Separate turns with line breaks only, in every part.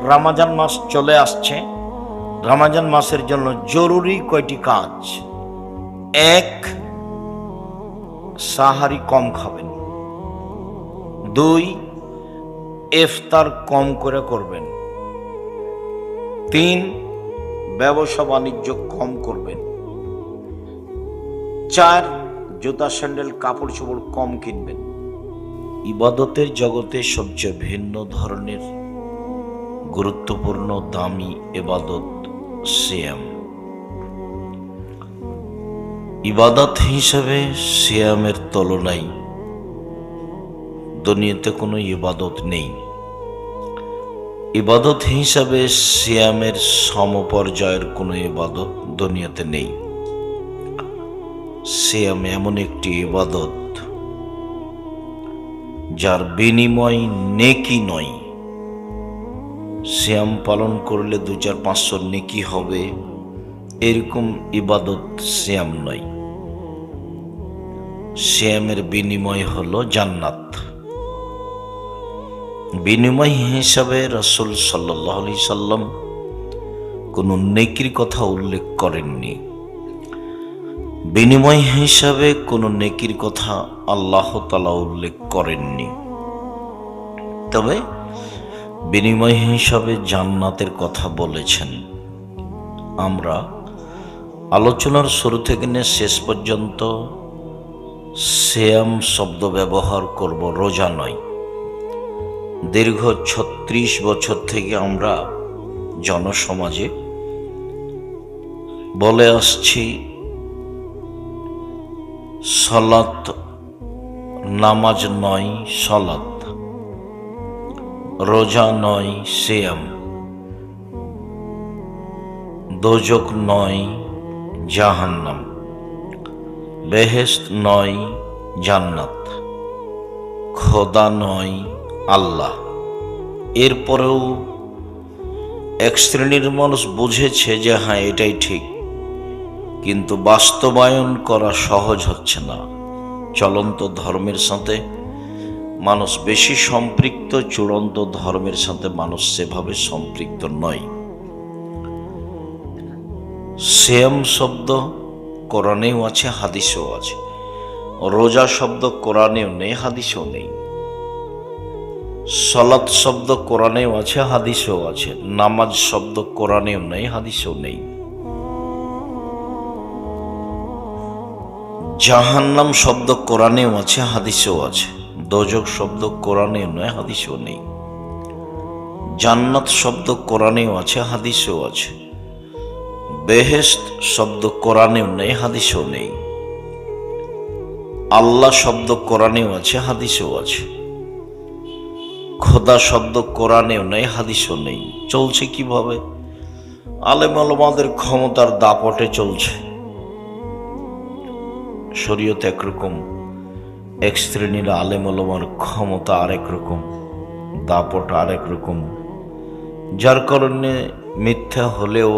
রমজান মাস চলে আসছে। রমজান মাসের জন্য জরুরি কয়টি কাজ? এক, সাহারি কম খাবেন। দুই, ইফতার কম করে করবেন। তিন, ব্যবসা বাণিজ্য কম করবেন। চার, জুতা স্যান্ডেল কাপড় চোপড় কম কিনবেন। ইবাদতের জগতে সবচেয়ে ভিন্ন ধরনের গুরুত্বপূর্ণ দামি ইবাদত সিয়াম। ইবাদত হিসেবে সিয়ামের তুলনায় দুনিয়াতে কোনো ইবাদত নেই। ইবাদত হিসাবে সিয়ামের সমপর্যায়ের কোনো ইবাদত দুনিয়াতে নেই। সিয়াম এমন একটি ইবাদত যার বিনিময় নেকি নয়। সিয়াম পালন করলে 2-4-500 নেকি হবে, এরকম ইবাদত সিয়াম নয়। সিয়ামের বিনিময় হলো জান্নাত। বিনিময় হিসাবে রাসূল সাল্লাল্লাহু আলাইহি সাল্লাম কোনো নেকির কথা উল্লেখ করেননি। বিনিময় হিসাবে কোনো নেকির কথা আল্লাহ তাআলা উল্লেখ করেননি। তবে বিনিময় হিসাবে জান্নাতের কথা বলেছেন। আমরা আলোচনার শুরু থেকে নিয়ে শেষ পর্যন্ত সিয়াম শব্দ ব্যবহার করব, রোজা নয়। দীর্ঘ 36 বছর থেকে আমরা জনসমাজে বলে আসছি সালাত নামাজ নয় সালাত, রোজা নয় সিয়াম, দোজখ নয় জাহান্নাম, বেহেশত নয় জান্নাত, খোদা নয় আল্লাহ। এরপরেও এক শ্রেণীর মানুষ বুঝেছে যে হ্যাঁ এটাই ঠিক, কিন্তু বাস্তবায়ন করা সহজ হচ্ছে না। চলন্ত ধর্মের সাথে মানুষ বেশি সম্পৃক্ত, চূড়ান্ত ধর্মের সাথে মানুষ সেভাবে সম্পৃক্ত নয়। সিয়াম শব্দ কোরআনেও আছে, হাদিসেও আছে। রোজা শব্দ কোরআনেও নেই, হাদিসেও নেই। সালাত শব্দ কোরআনেও আছে, হাদিসেও আছে। নামাজ শব্দ কোরআনেও নেই, হাদিসেও নেই। জাহান্নাম শব্দ কোরআনেও আছে, হাদিসেও আছে। দোজখ শব্দ কোরআনেও নয়, হাদিসেও নেই। জান্নাত শব্দ কোরআনেও আছে, হাদিসেও আছে। বেহেশত শব্দ কোরআনেও নেই, হাদিসেও নেই। আল্লাহ শব্দ কোরআনেও আছে, হাদিসেও আছে। খোদা শব্দ কোরআনেও নেই, হাদিসেও নেই। চলছে কিভাবে? আলেম ওলামাদের ক্ষমতার দাপটে চলছে। শরীয়ত একরকম, এক শ্রেণীর আলেম ওলামার ক্ষমতা আরেক রকম, দাপট আরেক রকম, যার কারণে মিথ্যা হলেও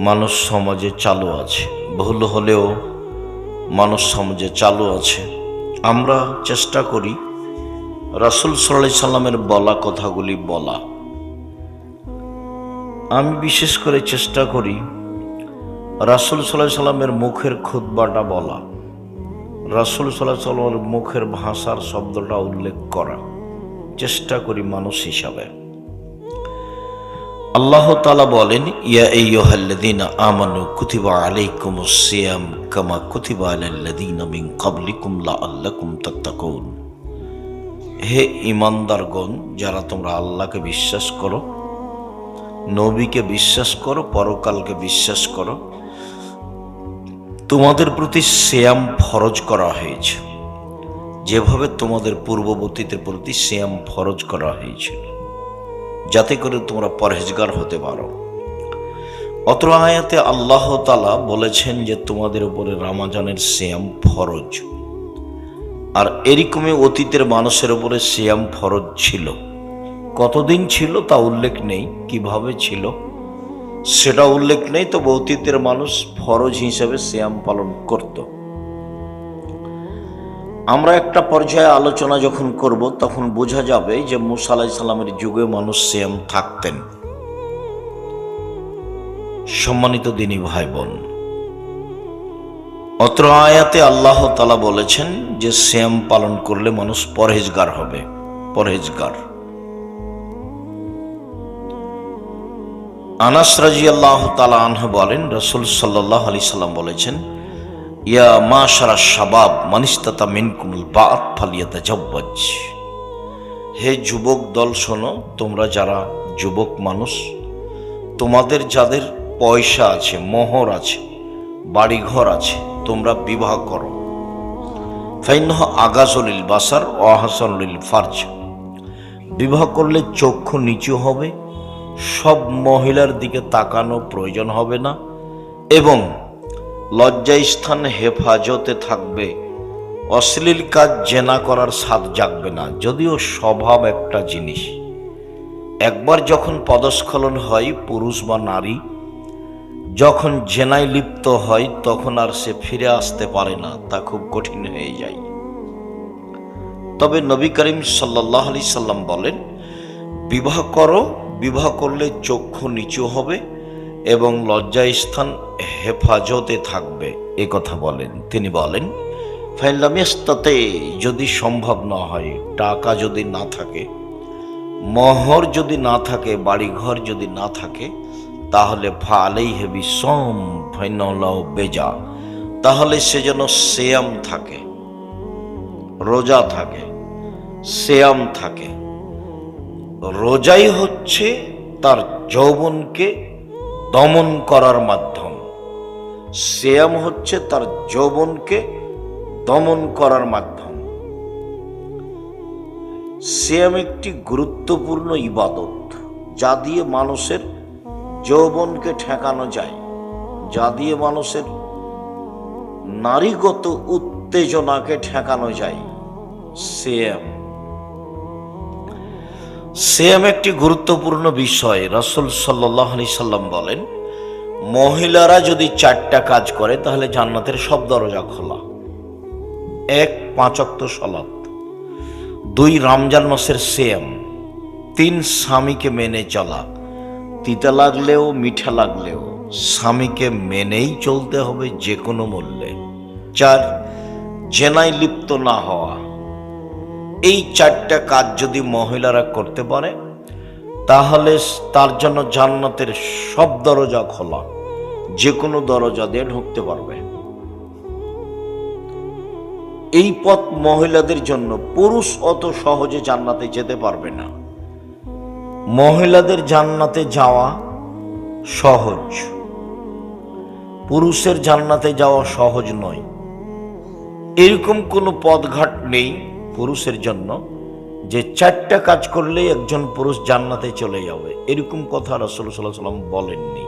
মানুষ সমাজে চালু আছে, ভুল হলেও মানুষ সমাজে চালু আছে। আমরা চেষ্টা করি রাসূল সাল্লাল্লাহু আলাইহি সাল্লামের বলা কথাগুলি বলা। আমি বিশেষ করে চেষ্টা করি রাসূল সাল্লাল্লাহু আলাইহি সাল্লামের মুখের খুতবাটা বলা, রাসূল সাল্লাল্লাহু আলাইহি সাল্লামের মুখের ভাষার শব্দটা উল্লেখ করা চেষ্টা করি মানুষ হিসাবে। আল্লাহ তাআলা বলেন, ইয়া আইয়ুহাল্লাযীনা আমানু কুতিবা আলাইকুমুস সিয়াম কামা কুতিবা আলাল্লাযীনা মিন ক্বাবলিকুম লাআল্লাকুম তাত্তাকুন। হে ঈমানদারগণ, যারা তোমরা আল্লাহকে বিশ্বাস করো, নবীকে বিশ্বাস করো, পরকালকে বিশ্বাস করো, তোমাদের প্রতি সিয়াম ফরজ করা হয়েছে, যেভাবে তোমাদের পূর্ববর্তীদের প্রতি সিয়াম ফরজ করা হয়েছিল, যাতে করে তোমরা পরহেজগার হতে পারো। অত্র আয়াতে আল্লাহ তাআলা বলেছেন যে তোমাদের উপরে রমজানের সিয়াম ফরজ। আর এরকমই অতীতের মানুষের উপরে সিয়াম ফরজ ছিল। কতদিন ছিল তা উল্লেখ নেই, কিভাবে ছিল সেটা উল্লেখ নেই, তবে অতীতের মানুষ ফরজ হিসেবে সিয়াম পালন করত। আমরা একটা পর্যায়ে আলোচনা যখন করব তখন বোঝা যাবে যে মুসা আলাইহিস সালামের যুগে মানুষ সিয়াম থাকতেন। সম্মানিত দিনী ভাই বোন, অত্র আয়াতে আল্লাহ তাআলা বলেছেন যে সিয়াম পালন করলে মানুষ পরহেজগার হবে। পরহেজগার। আনাস রাদিয়াল্লাহু তাআলা আনহু বলেন, রাসূল সাল্লাল্লাহু আলাইহি সাল্লাম বলেছেন, ইয়া মাশারা শাবাব মান ইসতাতা মিনকুমুল বাআত ফালিয়াতাজাওয়াজ। হে যুবক দল শোনো, তোমরা যারা যুবক মানুষ, তোমাদের যাদের পয়সা আছে, মোহর আছে, বাড়িঘর আছে, তোমরা বিবাহ করো। ফাইন্নাহু আগাযুলিল বাসার ওয়া আহসানুল ফারজ। বিবাহ করলে চক্ষু নিচু হবে, সব মহিলার দিকে তাকানো প্রয়োজন হবে না এবং লজ্জাস্থান হেফাজতে থাকবে। অশ্লীল কাজ জেনা করার স্বাদ জাগবে না, যদিও স্বভাব একটা জিনিস। একবার যখন পদস্খলন হয়, পুরুষ বা নারী যখন জেনায় লিপ্ত হয় তখন আর সে ফিরে আসতে পারে না, তা খুব কঠিন হয়ে যায়। তবে নবী করিম সাল্লাল্লাহু আলাইহি সাল্লাম বলেন, বিবাহ করো, বিবাহ করলে চক্ষু নিচু হবে এবং লজ্জাস্থান হেফাজতে থাকবে, এ কথা বলেন। তিনি বলেন, ফাইলাম ইস্তাতে, যদি সম্ভব না হয়, টাকা যদি না থাকে, মোহর যদি না থাকে, বাড়িঘর যদি না থাকে, তাহলে ফালাইহি বিসম ফাইনাল্লাহু বেজা, তাহলে সে যেন সিয়াম থাকে, রোজা থাকে, সিয়াম থাকে। রোজাই হচ্ছে তার যৌবনকে দমন করার মাধ্যম। সিয়াম হচ্ছে তার যৌবনকে দমন করার মাধ্যম। সিয়াম একটি গুরুত্বপূর্ণ ইবাদত, যা দিয়ে মানুষের যৌবনকে ঠেকানো যায়, যা দিয়ে মানুষের নারীগত উত্তেজনাকে ঠেকানো যায়। সিয়াম একটি গুরুত্বপূর্ণ বিষয়। রাসূল সাল্লাল্লাহু আলাইহি সাল্লাম বলেন, মহিলারা যদি 4টা কাজ করে তাহলে জান্নাতের সব দরজা খোলা। 1. 5 ওয়াক্ত সালাত। 2. রমজান মাসের সিয়াম। 3. স্বামীকে মেনে চলা। তিতা লাগলেও মিঠা লাগলেও স্বামীকে মেনেই চলতে হবে যে কোনো মূল্যে। 4. জেনায় লিপ্ত না হওয়া। এই 4টা কাজ যদি মহিলারা করতে পারে তাহলে তার জন্য জান্নাতের সব দরজা খোলা, যে কোনো দরজা দিয়ে ঢুকতে পারবে। এই পথ মহিলাদের জন্য। পুরুষ অত সহজে জান্নাতে যেতে পারবে না। মহিলাদের জান্নাতে যাওয়া সহজ, পুরুষের জান্নাতে যাওয়া সহজ নয়। এরকম কোনো পথঘাট নেই পুরুষের জন্য যে 4টা কাজ করলেই একজন পুরুষ জান্নাতে চলে যাবে, এরকম কথা রাসূল সাল্লাল্লাহু আলাইহি ওয়াসাল্লাম বলেননি।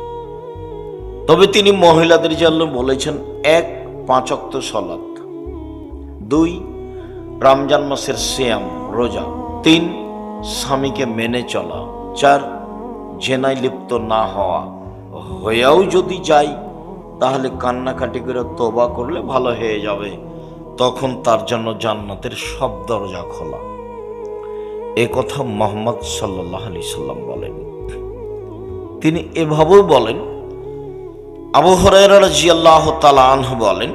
তবে তিনি মহিলাদের জন্য বলেছেন 1. 5 ওয়াক্ত সালাত। 2. রমজান মাসের সিয়াম, রোজা। 3. স্বামীকে মেনে চলা। 4. জেনায় লিপ্ত না হওয়া। হয়েও যদি যাই তাহলে কান্নাকাটি করে তওবা করলে ভালো হয়ে যাবে, তখন তার জন্য জান্নাতের সব দরজা খোলা। এ কথা মুহাম্মদ সাল্লাল্লাহু আলাইহি সাল্লাম বলেন। তিনি এভাবেও বলেন, আবু হুরায়রা রাদিয়াল্লাহু তাআলা আনহু বলেন,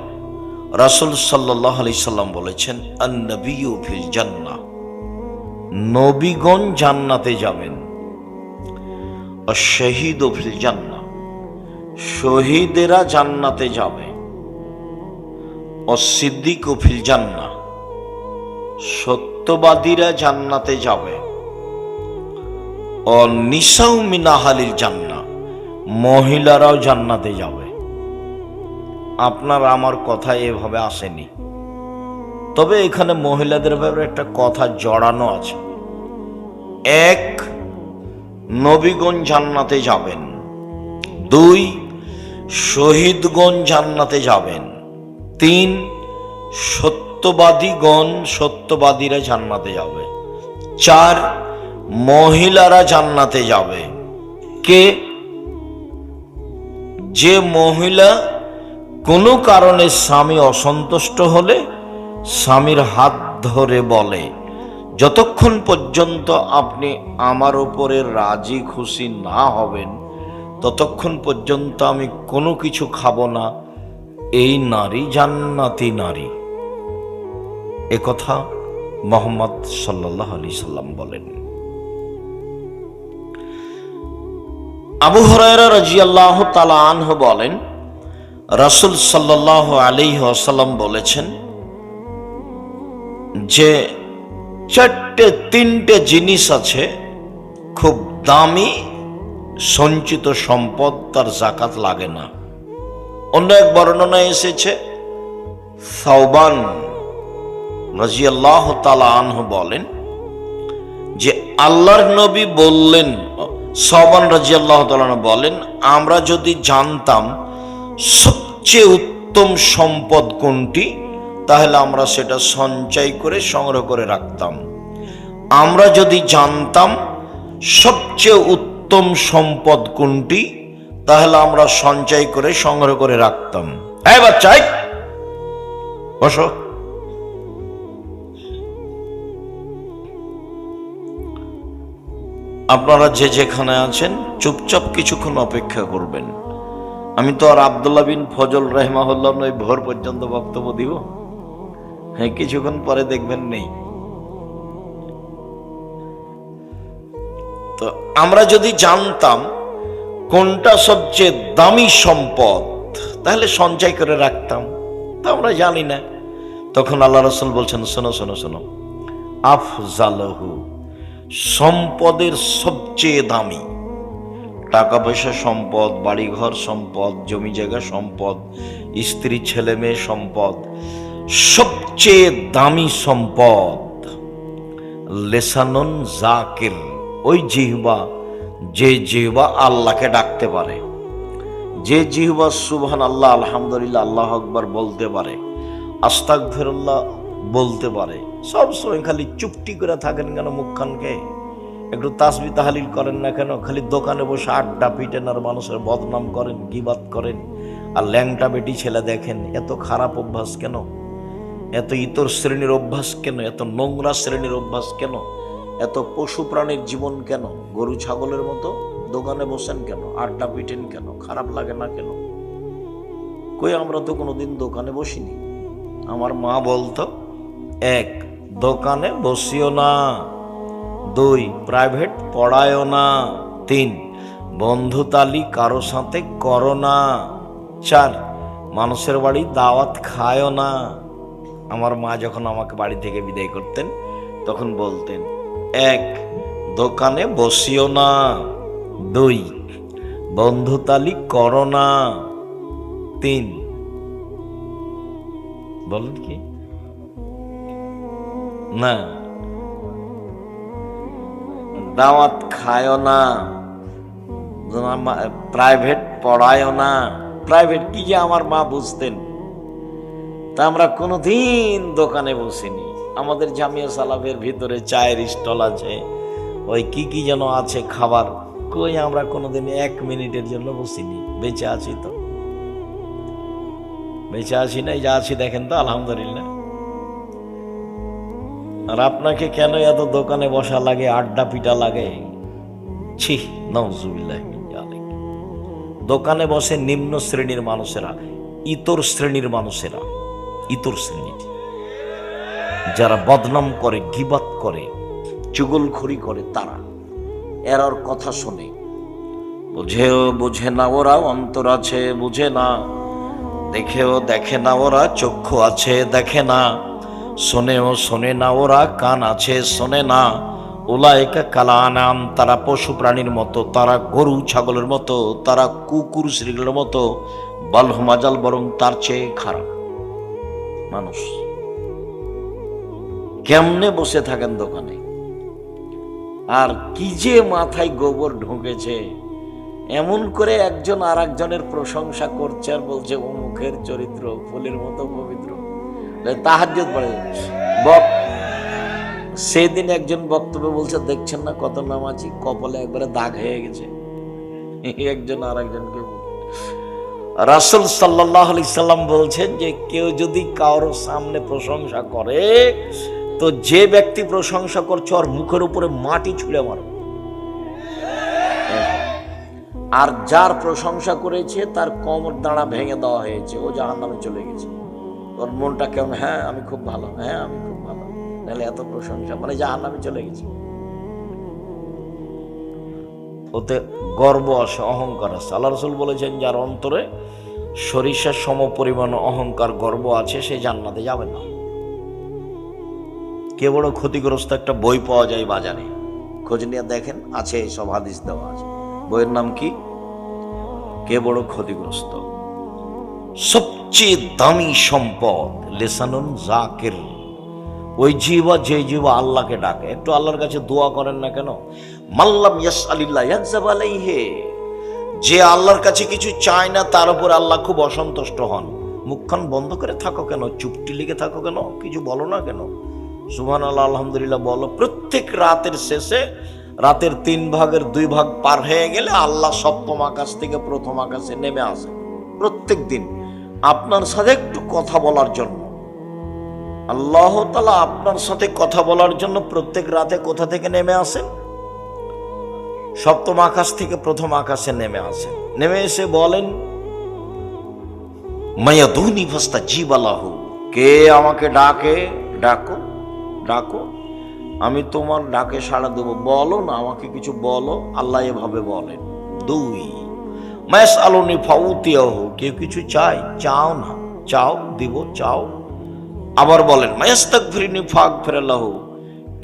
রাসূল সাল্লাল্লাহু আলাইহি সাল্লাম বলেছেন, আন-নবিয়্যু ফিল জান্নাহ, নবীগণ জান্নাতে যাবেন। আশ-শাহীদু ফিল জান্নাহ, শহীদেরা জান্নাতে যাবে। অস-সিদ্দীকু ফিল জান্নাহ, সত্যবাদীরা জান্নাতে যাবে। অন-নিসাউ মিন আহলিল জান্নাহ, মহিলারাও জান্নাতে যাবে। আপনার আমার কথা এভাবে আসেনি, তবে এখানে মহিলাদের ব্যাপারে একটা কথা জড়ানো আছে। 1. নবীগণ জান্নাতে যাবেন। 2. শহীদগণ জান্নাতে যাবেন। 3. সত্যবাদীরা জান্নাতে যাবে। 4. মহিলারা জান্নাতে যাবে। কে? যে মহিলা কোনো কারণে স্বামী অসন্তুষ্ট হলে স্বামীর হাত ধরে বলে, যতক্ষণ পর্যন্ত আপনি আমার উপরে রাজি খুশি না হবেন ততক্ষণ পর্যন্ত আমি কোনো কিছু খাবো না, এই নারী জান্নাতি নারী। একথা মুহাম্মদ সাল্লাল্লাহু আলাইহি সাল্লাম বলেন। আবু হুরায়রা রাদিয়াল্লাহু তাআলা আনহু বলেন, রাসূল সাল্লাল্লাহু আলাইহি ওয়াসাল্লাম বলেছেন যে তিনটে জিনিস আছে খুব দামি, সঞ্চিত সম্পদ, তার যাকাত লাগে না। অন্য এক বর্ণনায় এসেছে, সাওবান রাদিয়াল্লাহু তাআলা আনহু বলেন যে আল্লাহর নবী বললেন, সাওবান রাদিয়াল্লাহু তাআলা আনহু বলেন, আমরা যদি জানতাম সবচেয়ে উত্তম সম্পদ কোনটি তাহলে আমরা সেটা সঞ্চয় করে সংগ্রহ করে রাখতাম। আমরা যদি জানতাম সবচেয়ে উত্তম সম্পদ কোনটি তাহলে আমরা সঞ্চয় করে সংগ্রহ করে রাখতাম। এই বাচ্চা, বসো। আপনারা যে যেখানে আছেন চুপচাপ কিছুক্ষণ অপেক্ষা করবেন। আমি তো আর আব্দুল্লাহ বিন ফজল রাহিমাহুল্লাহ নই ভোর পর্যন্ত বক্তব্য দিব। হ্যাঁ, কিছুক্ষণ পরে দেখবেন নেই। তো আমরা যদি জানতাম কোনটা সবচেয়ে দামি সম্পদ তাহলে সঞ্চয় করে রাখতাম, তা আমরা জানি না। তখন আল্লাহ রাসূল বলছেন, শোনো শোনো শোনো, আফজালহু, সম্পদের সবচেয়ে দামি, টাকা পয়সা সম্পদ, বাড়িঘর সম্পদ, জমি জায়গা সম্পদ, স্ত্রী ছেলে মেয়ে সম্পদ, সবচেয়ে দামি সম্পদ লেসানুন জাকির, ওই জিহ্বা, যে জিহ্বা আল্লাহকে ডাকতে পারে, যে জিহ্বা সুবহানাল্লাহ, আলহামদুলিল্লাহ, আল্লাহু আকবার বলতে পারে, আস্তাগফিরুল্লাহ বলতে পারে। সব সময় খালি চুপটি করে থাকেন কেন? মুখখানকে একটু তাসবিহ তাহলিল করেন না কেন? খালি দোকানে বসে আড্ডা পিটেন আর মানুষের বদনাম করেন, গীবাত করেন, আর ল্যাংটা বেটি ছেলে দেখেন। এত খারাপ অভ্যাস কেন? এত ইতর শ্রেণীর অভ্যাস কেন? এত নোংরা শ্রেণীর অভ্যাস কেন? এত পশু প্রাণীর জীবন কেন? গরু ছাগলের মতো দোকানে বসেন কেন? আড্ডা পিটেন কেন? খারাপ লাগে না কেন? কই, আমরা তো কোনোদিন দোকানে বসিনি। আমার মা বলতো, 1, দোকানে বসিও না, 2, প্রাইভেট পড়ায়ও না, 3, বন্ধুতালি কারো সাথে করো না, 4, মানুষের বাড়ি দাওয়াত খায়ও না। আমার মা যখন আমাকে বাড়ি থেকে বিদায় করতেন তখন বলতেন, 1, দোকানে বসিও না, 2, বন্ধুতালি করো না, 3, বলেন কি না, দাওয়াত খায়ও না, প্রাইভেট পড়ায়ও না। প্রাইভেট কি যে আমার মা বুঝতেন। তা আমরা কোনোদিন দোকানে বসিনি। আমাদের জামিয়া সালাফের ভিতরে চায়ের স্টল আছে, ওই কি কি যেন আছে খাবার, কই আমরা কোনোদিন 1 মিনিটের জন্য বসিনি। বেঁচে আছি তো, বেঁচে আছি না? যা আছি দেখেন তো, আলহামদুলিল্লাহ। আর আপনাকে কেন এত দোকানে বসা লাগে, আড্ডা পিটা লাগে? ছি, নাউজুবিল্লাহ মিন যালিক। দোকানে বসে নিম্ন শ্রেণীর মানুষেরা, ইতর শ্রেণীর মানুষেরা, ইতর শ্রেণীর যারা বদনাম করে, গীবাত করে, চুগলখড়ি করে, তারা এর কথা শোনে। বুঝেও বুঝে না ওরা, অন্তর আছে বুঝে না, দেখেও দেখে না ওরা, চক্ষু আছে দেখে না, শোনেও শোনে না ওরা, কান আছে শোনে না। উলাইকা কাল আনাম, তারা পশু প্রাণীর মতো, তারা গরু ছাগলের মতো, তারা কুকুর শ্রীগুলোর মতো, বালহুম আযাল, বরং তার চেয়ে খারাপ মানুষ। কেমনে বসে থাকেন দোকানে? আর কি যে মাথায় গোবর ঢুকেছে, এমন করে একজন আর একজনের প্রশংসা করছে আর বলছে অমুকের চরিত্র ফুলের মতো পবিত্র, তাহাজ্জুদ পড়ে। সেদিন একজন বক্তব্য বলছে, দেখছেন না কত নামাজি, কপালে একবারে দাগ হয়ে গেছে। একজন আর একজনকে রাসূল সাল্লাল্লাহু আলাইহি সাল্লাম বলছেন যে কেউ যদি কারোর সামনে প্রশংসা করে তো যে ব্যক্তি প্রশংসা করছে ওর মুখের উপরে মাটি ছুঁড়ে মারো, আর যার প্রশংসা করেছে তার কোমর দাঁড়া ভেঙে দেওয়া হয়েছে, ও জাহান্নামে চলে গেছে। ওর মনটা কেমন, হ্যাঁ আমি খুব ভালো, হ্যাঁ আমি খুব ভালো, তাহলে এত প্রশংসা মানে জাহান্নামে চলে গেছে। ওতে গর্ব আসে, অহংকার আছে। আল্লাহ রাসূল বলেছেন যার অন্তরে সরিষার সম পরিমাণ অহংকার গর্ব আছে সে জান্নাতে যাবে না। কে বড় ক্ষতিগ্রস্ত একটা বই পাওয়া যায় বাজারে, খোঁজ নিয়ে দেখেন, আছে সব হাদিস দেওয়া আছে। বইয়ের নাম কি? কে বড় ক্ষতিগ্রস্ত। সবচেয়ে দামি সম্পদ লিসানুন যাকির, ওই জিহ্বা যে জিহ্বা আল্লাহকে ডাকে। একটু আল্লাহর কাছে দোয়া করেন না কেন? মাল্লাম ইয়াসআলিল্লাহ ইয়াগযাব আলাইহি, যে আল্লাহর কাছে কিছু চায় না তার উপর আল্লাহ খুব অসন্তুষ্ট হন। মুখখান বন্ধ করে থাকো কেন? চুপটি লিখে থাকো কেন? কিছু বলো না কেন? সুবহানাল্লাহ আলহামদুলিল্লাহ বলো। প্রত্যেক রাতের শেষে, রাতের 3 ভাগের 2 ভাগ পার হয়ে গেলে আল্লাহ সপ্তম আকাশ থেকে প্রথম আকাশে নেমে আসে প্রত্যেক দিন আপনার সাথে একটু কথা বলার জন্য। আল্লাহ তাআলা আপনার সাথে কথা বলার জন্য প্রত্যেক রাতে কোথা থেকে নেমে আসেন? সপ্তম আকাশ থেকে প্রথম আকাশে নেমে আসেন। নেমে এসে বলেন মায়াদুনি ফাস্তাজিব লাহু, কে আমাকে ডাকে? ডাকো ডাকো, আমি তোমার ডাকে সাড়া দেবো। বলো না, আমাকে কিছু বলো। আল্লাহ এভাবে বলেন। 2 মায়াসআলুনি ফাউতিয়াহু, কেউ কিছু চাই? চাও না, চাও দিব, চাও। আবার বলেন মায়াস্তাগফিরনি ফাগফির লাহু,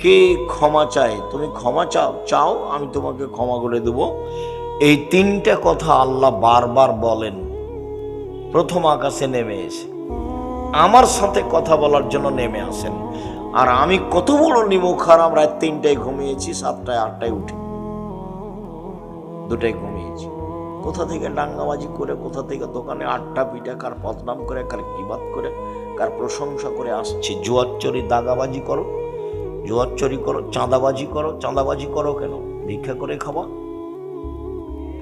কে ক্ষমা চাই? তুমি ক্ষমা চাও, চাও আমি তোমাকে ক্ষমা করে দেব। এই 3টা কথা আল্লাহ বারবার বলেন প্রথম আকাশে নেমে এসে আমার সাথে কথা বলার জন্য নেমে আসেন। আর আমি কত বড় নিমুখ হারাম, রাত 3টায় ঘুমিয়েছি, 7টায় 8টায় উঠি, 2টায় ঘুমিয়েছি। কোথা থেকে ডাঙ্গাবাজি করে, কোথা থেকে দোকানে আড্ডা পিটা, কার বদনাম করে, কার গীবাত করে, কার প্রশংসা করে আসছি। জুয়ার চোরি, দাগাবাজি করো, জুয়ার চুরি করো, চাঁদাবাজি করো। চাঁদাবাজি করো কেন? ভিক্ষা করে খাবা,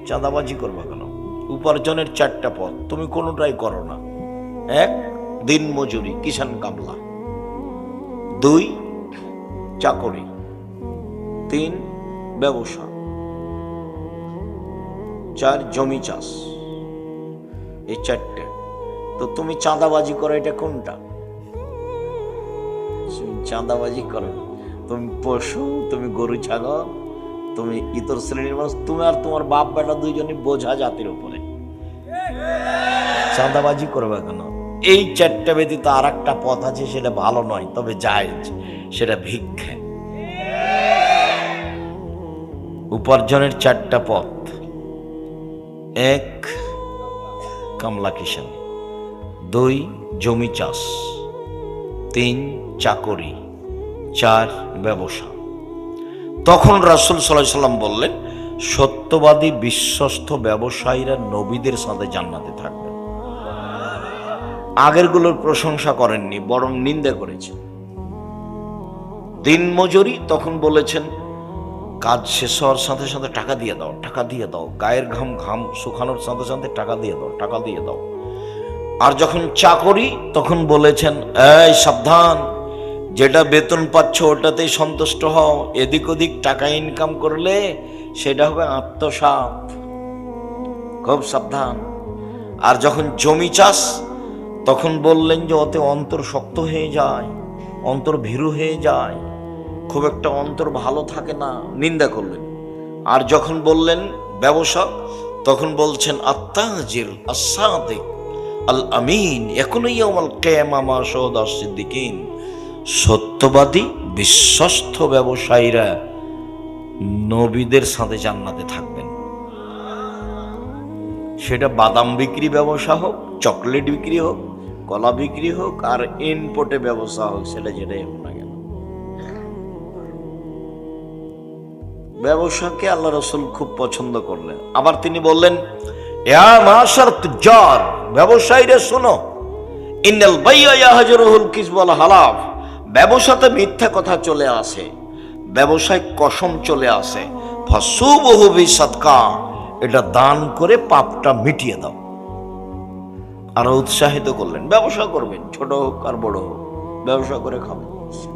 চাঁদাবাজি করবা কেন? উপার্জনের 4টা পথ, তুমি কোনোটাই করো না। 1 দিন মজুরি, কিষান কামলা। 2 চাকরি। 3 ব্যবসা। 4 জমি চাষ। এই 4টে। তো তুমি চাঁদাবাজি করো, এটা কোনটা? চাঁদাবাজি করো, তুমি পশু, তুমি গরু ছাগল, তুমি ইতর শ্রেণীর মানুষ, তুমি আর তোমার বাপ বেটা 2জনই বোঝা জাতির উপরে। চাঁদাবাজি করবে কেন? এই 4টা ব্যতীত আর একটা পথ আছে, সেটা ভালো নয় তবে জায়েজ, সেটা ভিক্ষা। উপার্জনের 4টা পথ। 1 কামলা কিষান, 2 জমি চাষ, 3 চাকরি, 4 ব্যবসা। তখন রাসূল সাল্লাল্লাহু আলাইহি সাল্লাম বললেন সত্যবাদী বিশ্বস্ত ব্যবসায়ীরা নবীদের সাথে জান্নাতে থাকবে। আগেরগুলোর প্রশংসা করেননি, বরং নিন্দা করেছেন। দিন মজুরি, তখন বলেছেন কাজ শেষ হওয়ার সাথে সাথে টাকা দিয়ে দাও, টাকা দিয়ে দাও। গায়ের ঘাম শুকানোর সাথে সাথে টাকা দিয়ে দাও, টাকা দিয়ে দাও। আর যখন চাকরি, তখন বলেছেন এই সাবধান, যেটা বেতন পাচ্ছ ওটাতেই সন্তুষ্ট হও, এদিক ওদিক টাকা ইনকাম করলে সেটা হবে আত্মসাৎ, খুব সাবধান। আর যখন জমি চাষ, তখন বললেন যে ওতে অন্তর শক্ত হয়ে যায়, অন্তর ভীরু হয়ে যায়, খুব একটা অন্তর ভালো থাকে না, নিন্দা করলেন। আর যখন বললেন ব্যবসা, তখন বলছেন আত্তাজির আস-সাদিক আল আমিন ইয়াকুনু ইয়াউমাল কিয়ামা মা শাহাদা সিদ্দিকিন, সত্যবাদী বিশ্বস্ত ব্যবসায়ীরা নবীদের সাথে জান্নাতে থাকবেন। সেটা বাদাম বিক্রি ব্যবসা হোক, চকলেট বিক্রি হোক, কলা বিক্রি হোক, আর ইনপোর্টে ব্যবসা হোক, সেটা যেটাই হোক না কেন, ব্যবসাকে আল্লাহ রাসূল খুব পছন্দ করলেন। আবার তিনি বললেন ইয়া মাশার তুজার, ব্যবসায়ীরা শোনো, ইন্নাল বাইয়া ইয়াহজুরুল কিসব ওয়াল হালাফ, ব্যবসাতে মিথ্যা কথা চলে আসে, ব্যবসায় কসম চলে আসে। ফাসুবহু বিসাদকা, এটা দান করে পাপটা মিটিয়ে দাও। আরো উৎসাহিত করলেন, ব্যবসা করবেন, ছোট হোক আর বড় হোক, ব্যবসা করে খাবেন।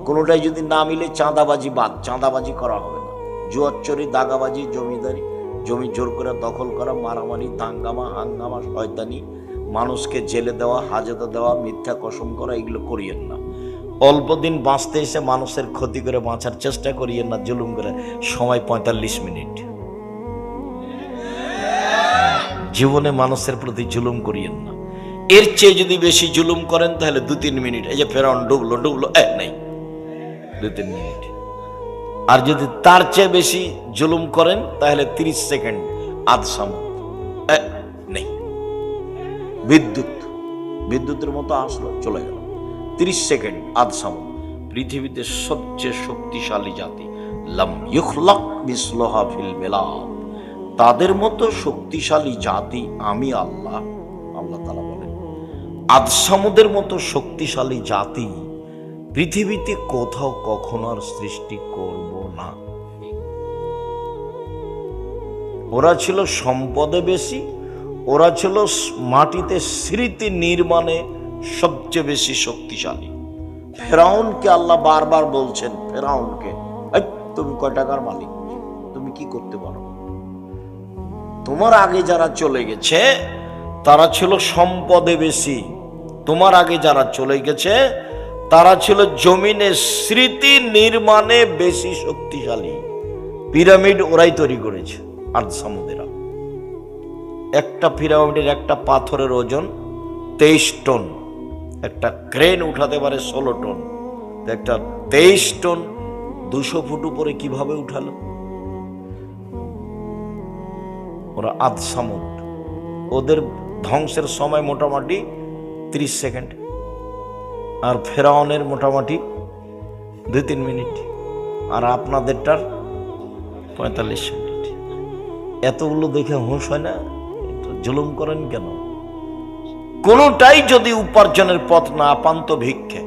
কোনোটাই যদি না মিলে চাঁদাবাজি বাদ, চাঁদাবাজি করা হবে না। জুয়াচুরি, দাগাবাজি, জমিদারি, জমি জোর করে দখল করা, মারামারি, দাঙ্গামা, হাঙ্গামা, শয়তানি, মানুষকে জেলে দেওয়া, হাজতে দেওয়া, মিথ্যা কসম করা, এগুলো করিয়েন না। অল্প দিন বাঁচতে এসে মানুষের ক্ষতি করে বাঁচার চেষ্টা করিয়েন না জুলুম করে। সময় 45 মিনিট। জীবনে মানুষের প্রতি জুলুম করিয়েন না। এর চেয়ে যদি বেশি জুলুম করেন তাহলে 2-3 মিনিট, এই যে ফেরাউন ডুবলো নেই, 2-3 মিনিট। আর যদি তার চেয়ে বেশি জুলুম করেন তাহলে 30 সেকেন্ড, আধ সামুদ নেই। বিদ্যুতের মতো আসলো, চলে গেল, 30 সেকেন্ড, আধ সামুদ। পৃথিবীতে সবচেয়ে শক্তিশালী জাতি, লাম ইখলাক মিসলুহা ফিল বিলাদ, তাদের মতো শক্তিশালী জাতি আমি আল্লাহ তাআলা বলেন, আদ সামুদের মতো শক্তিশালী জাতি পৃথিবীতে কোথাও কখনো আর সৃষ্টি করব না। ওরা ছিল সম্পদে বেশি, ওরা ছিল মাটিতে স্মৃতি নির্মাণে সবচেয়ে বেশি শক্তিশালী। ফেরাউনকে আল্লাহ বারবার বলছেন, ফেরাউনকে, তুমি কয় টাকার মালিক, তুমি কি করতে পারো? তোমার আগে যারা চলে গেছে তারা ছিল সম্পদে বেশি, তোমার আগে যারা চলে গেছে তারা ছিল জমিনে স্মৃতি নির্মাণে বেশি শক্তিশালী। পিরামিড ওরাই তৈরি করেছে, আর সামুদেরা। একটা পিরামিডের একটা পাথরের ওজন 23 টন, একটা ক্রেন উঠাতে পারে 16 টন, একটা 23 টন 200 ফুট উপরে কিভাবে উঠালো? ওরা আদ সামুদ, ওদের ধ্বংসের সময় মোটামুটি 30 সেকেন্ড, আর ফেরাউনের মোটামুটি 2-3 মিনিট, আর আপনাদেরটার 45 মিনিট। এতগুলো দেখে হুঁশ হয় না? জুলুম করেন কেন? কোনটাই যদি উপার্জনের পথ না পান তো ভিক্ষে।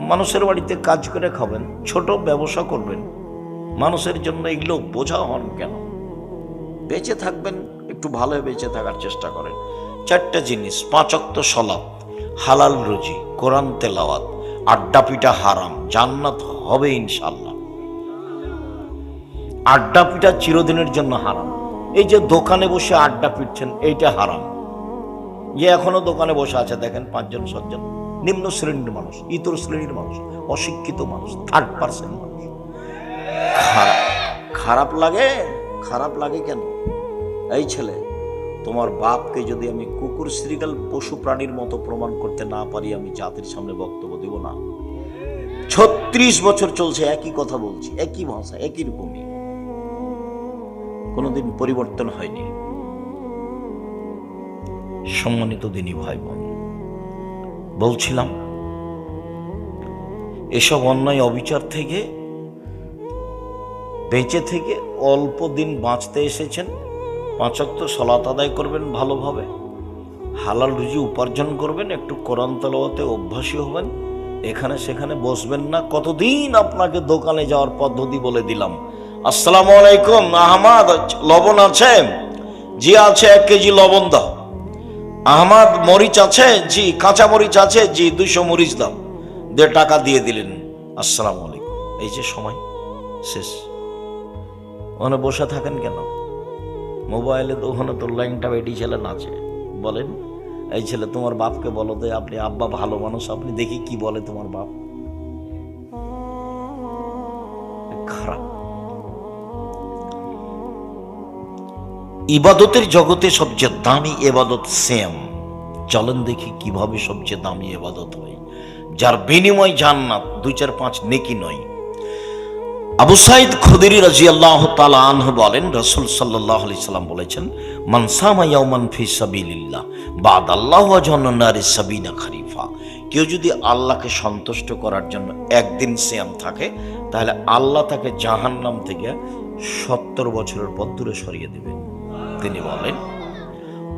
মানুষের বাড়িতে কাজ করে খাবেন, ছোট ব্যবসা করবেন, মানুষের জন্য এগুলো বোঝা হন কেন? বেঁচে থাকবেন, একটু ভালো বেঁচে থাকার চেষ্টা করেন। 4টা জিনিস: 5 ওয়াক্ত সালাত, হালাল রুজি, কোরআন তেলাওয়াত, আড্ডা পিটা হারাম, জান্নাত হবে ইনশাআল্লাহ। আড্ডা পিটা চিরদিনের জন্য হারাম। এই যে দোকানে বসে আড্ডা পিটছেন, এইটা হারাম। যে এখনো দোকানে বসে আছে দেখেন 5জন 7জন, নিম্ন শ্রেণীর মানুষ, ইতর শ্রেণীর মানুষ, অশিক্ষিত মানুষ, 3rd-person মানুষ। খারাপ লাগে? খারাপ লাগে কেন? এই ছেলে, তোমার বাপকে যদি আমি কুকুর, শ্রীগাল, পশু প্রাণীর মতো প্রমাণ করতে না পারি, আমি জাতির সামনে বক্তব্য দেব না। 36 বছর চলছে একই কথা বলছি, একই ভাষা, একই রকমই, কোনোদিন পরিবর্তন হয়নি। সম্মানিত দিনী ভাই বোন, বলছিলাম এসব অন্যায় অবিচার থেকে বেঁচে থেকে অল্প দিন বাঁচতে এসেছেন। 5 ওয়াক্ত সালাত আদায় করবেন ভালোভাবে, হালাল রুজি উপার্জন করবেন, একটু কোরআন তেলাওয়াতে অভ্যাসী হবেন, এখানে সেখানে বসবেন না। কতদিন আপনাকে দোকানে যাওয়ার পদ্ধতি বলে দিলাম। আসসালামু আলাইকুম, আহমদ লবণ আছে? জি আছে, 1 কেজি লবণ দাও। আহমদ মরিচ আছে? জি। কাঁচা মরিচ আছে? জি। 200 মরিচ দাও। দিয়ে টাকা দিয়ে দিলেন, আসসালামু আলাইকুম। এই যে সময় শেষ। ওখানে বসে থাকেন কেন? মোবাইলে তো ওখানে তো লাইনটা বেটি ছেলে নাচে। বলেন, এই ছেলে তোমার বাপকে বলো তো, আপনি আব্বা ভালো মানুষ, আপনি দেখি কি বলে তোমার বাপ। খারাপ। ইবাদতের জগতে সবচেয়ে দামি ইবাদত সিয়াম। চলেন দেখি কিভাবে সবচেয়ে দামি ইবাদত হয়, যার বিনিময় জান্নাত, 2-4-5 নেকি নয়। আবু সাঈদ খুদরি রাদিয়াল্লাহু তাআলা আনহু বলেন, রাসূল সাল্লাল্লাহু আলাইহি সাল্লাম বলেছেন, মান সামা ইয়াওমান ফি সাবিলিল্লাহ বাদাল্লাহু ওয়াজহান নারি সাবিনা খরিফা। কেউ যদি আল্লাহকে সন্তুষ্ট করার জন্য একদিন সিয়াম থাকে, তাহলে আল্লাহ তাকে জাহান্নাম থেকে 70 বছরের পথ দূরে সরিয়ে দেবেন। তিনি বলেন,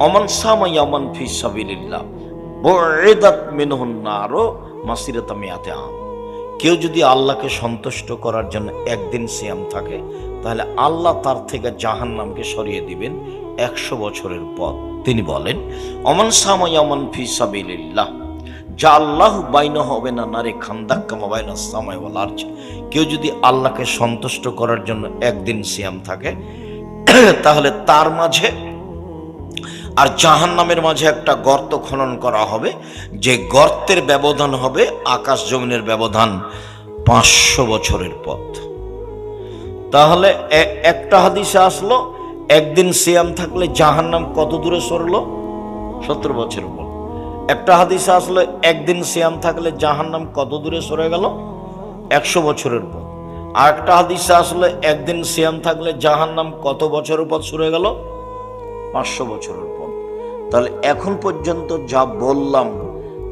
অমান সামা ইয়াওমান ফি সাবিলিল্লাহ বুইদাত মিনহুন নারু মাসিরাতা মিয়াতে আম। কেউ যদি আল্লাহকে সন্তুষ্ট করার জন্য একদিন সিয়াম থাকে, তাহলে আল্লাহ তার থেকে জাহান্নামকে সরিয়ে দিবেন 100 বছরের পথ। তিনি বলেন, অমান সামায়ামান ফি সাবিলিল্লাহ যা আল্লাহ বাইনা হবে না নারে খান্দাক্কা মাবাইনা সামাই ওয়াল আরজ। কেউ যদি আল্লাহকে সন্তুষ্ট করার জন্য একদিন সিয়াম থাকে, তাহলে তার মাঝে আর জাহান্নামের মাঝে একটা গর্ত খনন করা হবে, যে গর্তের ব্যবধান হবে আকাশ জমিনের ব্যবধান 500 বছরের পথ। তাহলে একটা হাদিসে আসলো একদিন সিয়াম থাকলে জাহান্নাম কত দূরে সরলো? 70 বছরের পর। একটা হাদিসে আসলো একদিন সিয়াম থাকলে জাহান্নাম কত দূরে সরে গেল? 100 বছরের পর। আর একটা হাদিসে আসলো একদিন সিয়াম থাকলে জাহান্নাম কত বছরের পর সরে গেল? 500 বছরের পর। তাহলে এখন পর্যন্ত যা বললাম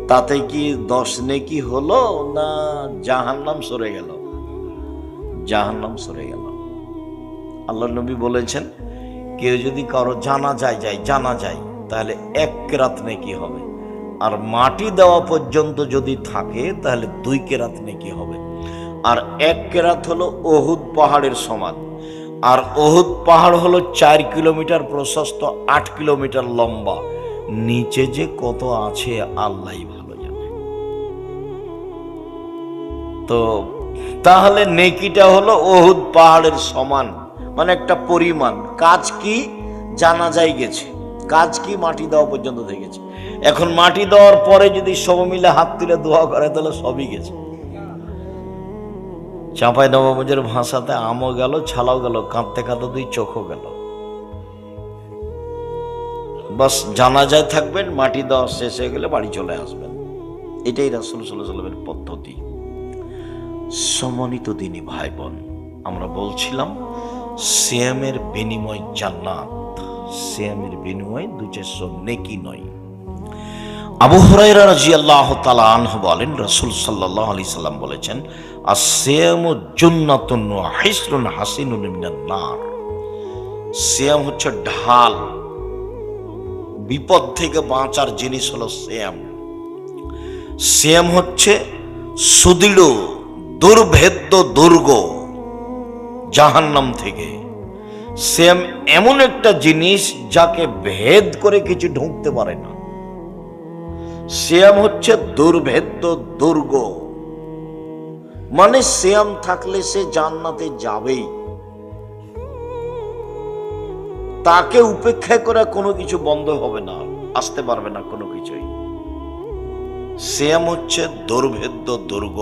তাতে কি 10 নেকি হলো না জাহান্নাম সরে গেল? জাহান্নাম সরে গেল। আল্লাহ নবী বলেছেন, কেউ যদি কারো জানা যায় তাহলে 1 কেরাত নেকি হবে, আর মাটি দেওয়া পর্যন্ত যদি থাকে তাহলে 2 কেরাত নেকি হবে। আর 1 কেরাত হলো উহুদ পাহাড়ের সমান, আর উহুদ পাহাড় হলো 4 কিলোমিটার প্রশস্ত, 8 কিলোমিটার লম্বা। নিচে যে কত আছে আল্লাহই ভালো জানে। তো তাহলে নেকিটা হলো উহুদ পাহাড়ের সমান, মানে একটা পরিমাণ। কাজ কি? জানা যায় গেছে, কাজ কি? মাটি দেওয়া পর্যন্ত দেখেছে। এখন মাটি দেওয়ার পরে যদি সব মিলে হাত তুলে দোয়া করে তাহলে সবই গেছে। চাঁপাই নবাবগঞ্জের ভাষাতে আমও গেল, ছালাও গেল, কাঁদতে কাঁদতে 2 চোখও গেল। বাস জানাজায় থাকবেন, মাটি দেওয়া শেষ হয়ে গেলে বাড়ি চলে আসবেন। এটাই রাসূল সাল্লাল্লাহু আলাইহি ওয়াসাল্লামের পদ্ধতি। সম্মানিত দিনী ভাই বোন, আমরা বলছিলাম সিয়ামের বিনিময় জান্নাত, সিয়ামের বিনিময় 200 নেকি নয়। আবু হুরায়রা রাদিয়াল্লাহু তাআলা আনহু বলেন, রাসূল সাল্লাল্লাহু আলাইহি সাল্লাম বলেছেন, আস-সিয়ামু জুন্নাতুন ওয়া হিসরুন হাসিনুন মিনান নার। সিয়াম হচ্ছে ঢাল, বিপদ থেকে বাঁচার জিনিস হলো সিয়াম। সিয়াম হচ্ছে সুদৃঢ় দুর্ভেদ্য দুর্গ জাহান্নাম থেকে। সিয়াম এমন একটা জিনিস যাকে ভেদ করে কিছু ঢুকতে পারে না। সিয়াম হচ্ছে দুর্ভেদ্য দুর্গ, মানে সিয়াম থাকলে সে জান্নাতে যাবেই। তাকে উপেক্ষা করে কোনো কিছু বন্ধ হবে না, আসতে পারবে না কোনো কিছুই। সিয়াম হচ্ছে দুর্ভেদ্য দুর্গ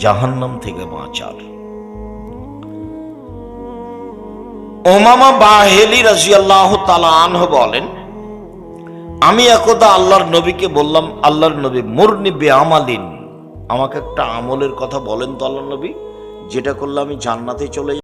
জাহান্নাম থেকে বাঁচার। উমামা বাহিলি রাদিয়াল্লাহু তাআলা আনহু বলেন, আমি একদা আল্লাহর নবীকে বললাম, আল্লাহর নবী মুরনি বিআমালিন, আমাকে একটা আমলের কথা বলেন তো আল্লাহর নবী, যেটা করলে আমি জান্নাতে চলে